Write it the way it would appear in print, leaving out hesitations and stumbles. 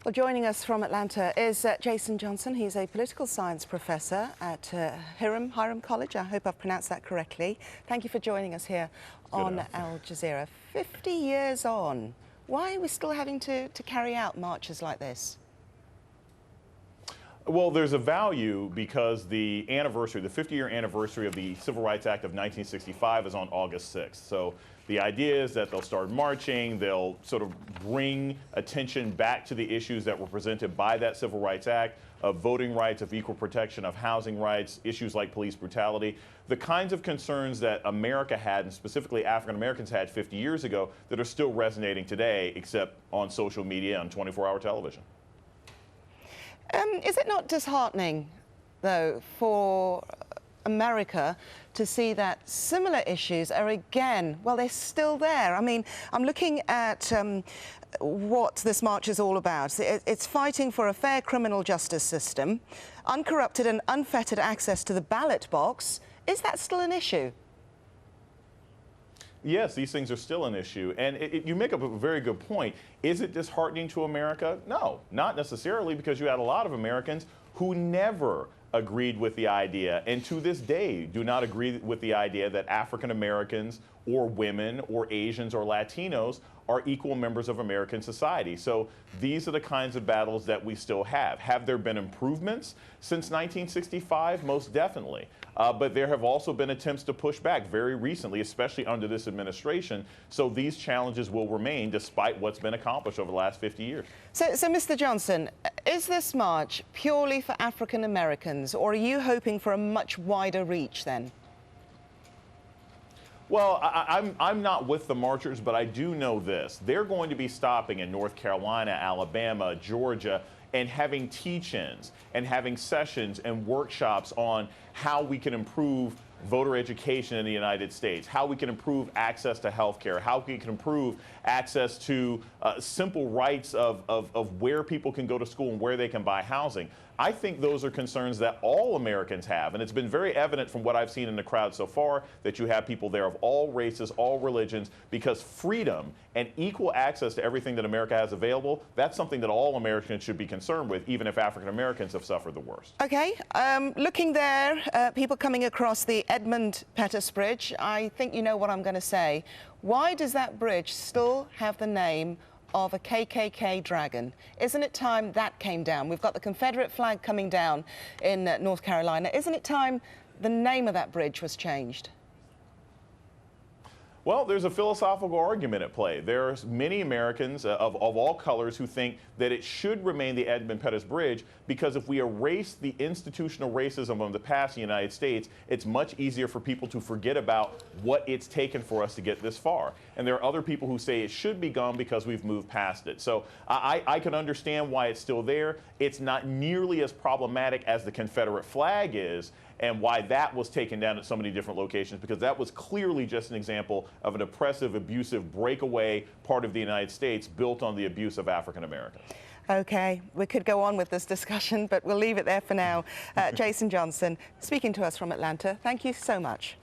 Well, joining us from Atlanta is Jason Johnson. He's a political science professor at Hiram College. I hope I've pronounced that correctly. Thank you for joining us here on Al Jazeera. 50 years on, why are we still having to carry out marches like this? Well, there's a value because the 50-year anniversary of the Civil Rights Act of 1965 is on August 6th. So the idea is that they'll start marching, they'll sort of bring attention back to the issues that were presented by that Civil Rights Act, of voting rights, of equal protection, of housing rights, issues like police brutality, the kinds of concerns that America had, and specifically African Americans had 50 years ago, that are still resonating today, except on social media and 24-hour television. Is it not disheartening, though, for America to see that similar issues are again, well, they're still there? I mean, I'm looking at what this march is all about. It's fighting for a fair criminal justice system, uncorrupted and unfettered access to the ballot box. Is that still an issue? Yes, these things are still an issue. And you make up a very good point. Is it disheartening to America? No, not necessarily, because you had a lot of Americans who never agreed with the idea, and to this day do not agree with the idea that African Americans or women or Asians or Latinos are equal members of American society. So these are the kinds of battles that we still have. Have there been improvements since 1965? Most definitely. But there have also been attempts to push back very recently, especially under this administration. So these challenges will remain despite what's been accomplished over the last 50 years. So Mr. Johnson, is this march purely for African Americans, or are you hoping for a much wider reach then? Well, I'm not with the marchers, but I do know this. They're going to be stopping in North Carolina, Alabama, Georgia, and having teach-ins and having sessions and workshops on how we can improve voter education in the United States, how we can improve access to health care, how we can improve access to simple rights of where people can go to school and where they can buy housing. I think those are concerns that all Americans have, and it's been very evident from what I've seen in the crowd so far that you have people there of all races, all religions, because freedom and equal access to everything that America has available, that's something that all Americans should be concerned with, even if African Americans have suffered the worst. Okay, looking there, people coming across the Edmund Pettus Bridge, I think you know what I'm going to say. Why does that bridge still have the name of a KKK dragon? Isn't it time that came down? We've got the Confederate flag coming down in North Carolina. Isn't it time the name of that bridge was changed? Well, there's a philosophical argument at play. There are many Americans of all colors who think that it should remain the Edmund Pettus Bridge, because if we erase the institutional racism of the past in the United States, it's much easier for people to forget about what it's taken for us to get this far. And there are other people who say it should be gone because we've moved past it. So I can understand why it's still there. It's not nearly as problematic as the Confederate flag is, and why that was taken down at so many different locations, because that was clearly just an example of an oppressive, abusive, breakaway part of the United States built on the abuse of African Americans. Okay, we could go on with this discussion, but we'll leave it there for now. Jason Johnson, speaking to us from Atlanta, thank you so much.